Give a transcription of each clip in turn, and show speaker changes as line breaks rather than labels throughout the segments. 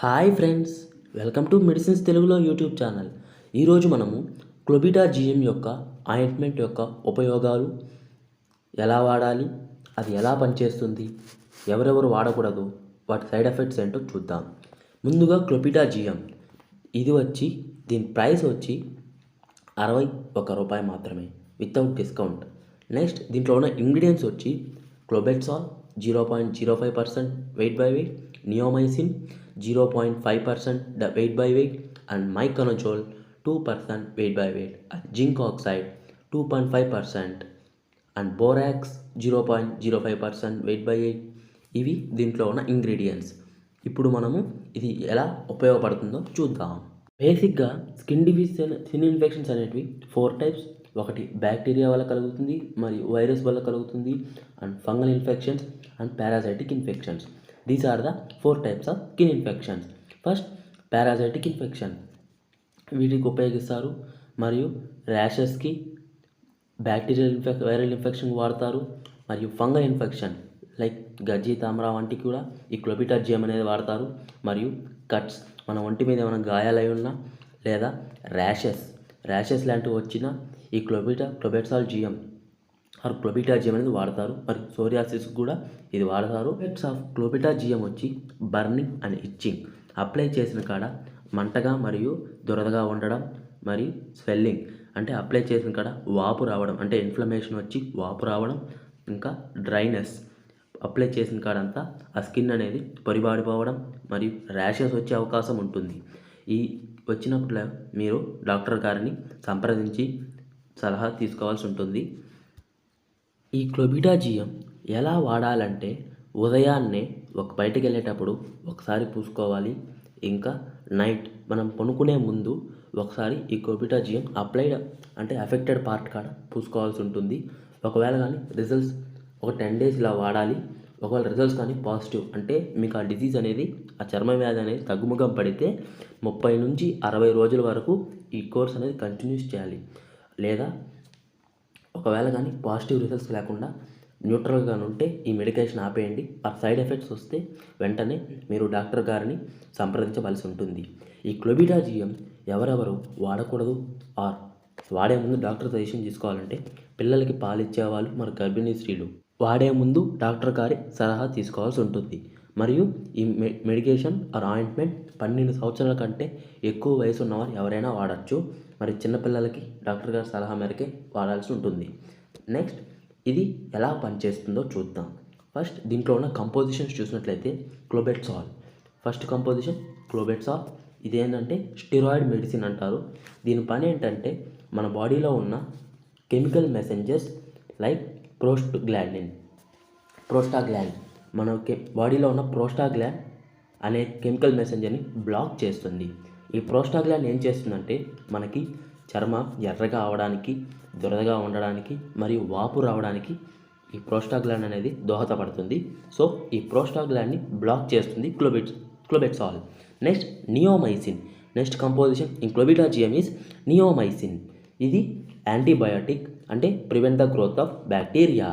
Hi friends, welcome to మెడిసిన్స్తెలుగులో YouTube channel. ఈరోజు మనము క్లోబెటాజియం యొక్క ఆయింట్మెంట్ యొక్క ఉపయోగాలు, ఎలా వాడాలి, అది ఎలా పనిచేస్తుంది, ఎవరెవరు వాడకూడదు, వాటి సైడ్ ఎఫెక్ట్స్ ఏంటో చూద్దాం. ముందుగా క్లోబెటాజియం, దీని ప్రైస్ వచ్చి ₹61 మాత్రమే వితౌట్ డిస్కౌంట్. నెక్స్ట్ దీంట్లో ఉన్న ఇంగ్రీడియంట్స్ వచ్చి క్లోబెట్సాల్ 0.05% weight by weight, neomycin 0.5% weight by weight, and miconazole 2% weight by weight, and zinc oxide 2.5%, and borax 0.05% weight by weight. ఇవి దీంట్లో ఉన్న ఇంగ్రీడియంట్స్. ఇప్పుడు మనము ఇది ఎలా ఉపయోగపడుతుందో చూద్దాం. బేసిక్గా స్కిన్ ఇన్ఫెక్షన్స్ అనేటివి 4 టైప్స్. ఒకటి బ్యాక్టీరియా వల్ల కలుగుతుంది, మరియు వైరస్ వల్ల కలుగుతుంది, and fungal infections and parasitic infections. These are the 4 types of skin infections. First, parasitic infection. వీటికి ఉపయోగిస్తారు. మరియు ర్యాషెస్కి వైరల్ ఇన్ఫెక్షన్ వాడతారు. మరియు ఫంగల్ ఇన్ఫెక్షన్ లైక్ గజ్జి, తామర వంటికి కూడా ఈ క్లోబెటాజియం అనేది వాడతారు. మరియు కట్స్, మన ఒంటి మీద ఏమైనా గాయాలై ఉన్నా, లేదా ర్యాషెస్ లాంటివి వచ్చినా ఈ క్లోబెట్సాల్ జియం ఆర్ క్లోబెటాజియం అనేది వాడతారు. మరి సోరియాసిస్ కూడా ఇది వాడతారు. ఎఫెక్ట్స్ ఆఫ్ క్లోబెటాజియం వచ్చి బర్నింగ్ అండ్ ఇచ్చింగ్. అప్లై చేసిన కాడ మంటగా మరియు దురదగా ఉండడం, మరియు స్వెల్లింగ్ అంటే అప్లై చేసిన కాడ వాపు రావడం, అంటే ఇన్ఫ్లమేషన్ వచ్చి వాపు రావడం, ఇంకా డ్రైనెస్, అప్లై చేసిన కాడంతా ఆ స్కిన్ అనేది పొరిబాడిపోవడం, మరియు ర్యాషెస్ వచ్చే అవకాశం ఉంటుంది. ఈ వచ్చినప్పుడు మీరు డాక్టర్ గారిని సంప్రదించి సలహా తీసుకోవాల్సి ఉంటుంది. ఈ క్లోబెటాజియం ఎలా వాడాలంటే, ఉదయాన్నే బయటికి వెళ్ళేటప్పుడు ఒకసారి పూసుకోవాలి. ఇంకా నైట్ మనం పనుకునే ముందు ఒకసారి ఈ క్లోబెటాజియం అప్లైడ్ అంటే అఫెక్టెడ్ పార్ట్ కాడ పూసుకోవాల్సి ఉంటుంది. ఒకవేళ కానీ రిజల్ట్స్ ఒక 10 days ఇలా వాడాలి. ఒకవేళ రిజల్ట్స్ కానీ పాజిటివ్ అంటే మీకు ఆ డిసీజ్ అనేది, ఆ చర్మ వ్యాధి అనేది తగ్గుముఖం పడితే 30 నుంచి 60 రోజుల వరకు ఈ కోర్స్ అనేది కంటిన్యూస్ చేయాలి. లేదా ఒకవేళ కానీ పాజిటివ్ రిజల్ట్స్ లేకుండా న్యూట్రల్గా ఉంటే ఈ మెడికేషన్ ఆపేయండి. ఆ సైడ్ ఎఫెక్ట్స్ వస్తే వెంటనే మీరు డాక్టర్ గారిని సంప్రదించవలసి ఉంటుంది. ఈ క్లోబెటాజియం ఎవరెవరు వాడకూడదు ఆర్ వాడే ముందు డాక్టర్ సజెషన్ తీసుకోవాలంటే, పిల్లలకి పాలిచ్చేవాళ్ళు, మరి గర్భిణీ స్త్రీలు వాడే ముందు డాక్టర్ గారి సలహా తీసుకోవాల్సి ఉంటుంది. మరియు ఈ మెడికేషన్ ఆర్ ఆయింట్మెంట్ 12 సంవత్సరాల కంటే ఎక్కువ వయసు ఉన్నవారు ఎవరైనా వాడచ్చు. మరి చిన్నపిల్లలకి డాక్టర్ గారి సలహా మేరకే వాడాల్సి ఉంటుంది. నెక్స్ట్ ఇది ఎలా పనిచేస్తుందో చూద్దాం. ఫస్ట్ దీంట్లో ఉన్న కంపోజిషన్స్ చూసినట్లయితే క్లోబెట్సాల్. First composition క్లోబెట్సాల్. ఇదేంటంటే స్టెరాయిడ్ మెడిసిన్ అంటారు. దీని పని ఏంటంటే, మన బాడీలో ఉన్న కెమికల్ మెసెంజర్స్ లైక్ ప్రోస్టాగ్లాండ్ మన బాడీలో ఉన్న ప్రోస్టాగ్లాండ్ అనే కెమికల్ మెసెంజర్ని బ్లాక్ చేస్తుంది. ఈ ప్రోస్టాగ్లాండ్ ఏం చేస్తుందంటే, మనకి చర్మం ఎర్రగా అవడానికి, దురదగా ఉండడానికి, మరియు వాపు రావడానికి ఈ ప్రోస్టాగ్లాండ్ అనేది దోహదపడుతుంది. సో ఈ ప్రోస్టాగ్లాండ్ని బ్లాక్ చేస్తుంది clobetasol. Next neomycin. Next composition in క్లోబెటాజియం ఈజ్ నియోమైసిన్. ఇది యాంటీబయాటిక్, అంటే prevent the growth of bacteria.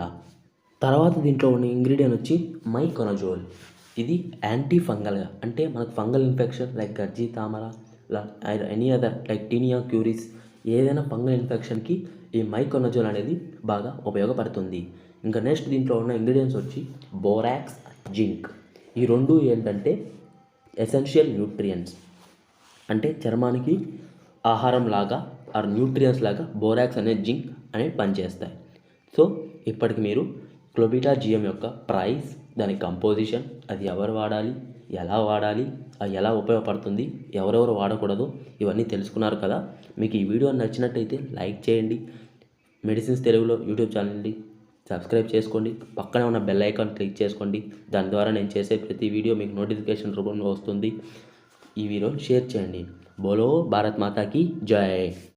తర్వాత దీంట్లో ఉన్న ఇంగ్రీడియంట్ వచ్చి మైకోనజోల్. ఇది యాంటీ ఫంగల్గా, అంటే మనకు ఫంగల్ ఇన్ఫెక్షన్ లైక్ గజ్జి, తామర, ఎనీ అదర్ లైక్ టీనియా క్యూరిస్, ఏదైనా ఫంగల్ ఇన్ఫెక్షన్కి ఈ మైకోనజోల్ అనేది బాగా ఉపయోగపడుతుంది. ఇంకా నెక్స్ట్ దీంట్లో ఉన్న ఇంగ్రీడియంట్స్ వచ్చి బోరాక్స్, జింక్. ఈ రెండు ఏంటంటే ఎసెన్షియల్ న్యూట్రియంట్స్, అంటే చర్మానికి ఆహారం లాగా ఆర్ న్యూట్రియంట్స్ లాగా బోరాక్స్ అనే జింక్ అనేవి పనిచేస్తాయి. సో ఇప్పటికి మీరు క్లోబెటాజియం యొక్క ప్రైస్, దాని కంపోజిషన్, అది ఎవరు వాడాలి, ఎలా వాడాలి, అది ఎలా ఉపయోగపడుతుంది, ఎవరెవరు వాడకూడదు, ఇవన్నీ తెలుసుకున్నారు కదా. మీకు ఈ వీడియో నచ్చినట్టయితే లైక్ చేయండి. మెడిసిన్స్ తెలుగులో యూట్యూబ్ ఛానల్ని సబ్స్క్రైబ్ చేసుకోండి. పక్కనే ఉన్న బెల్ ఐకాన్ క్లిక్ చేసుకోండి. దాని ద్వారా నేను చేసే ప్రతి వీడియో మీకు నోటిఫికేషన్ రూపంలో వస్తుంది. ఈ వీడియోని షేర్ చేయండి. బోలో భారత్ మాతాకి జై.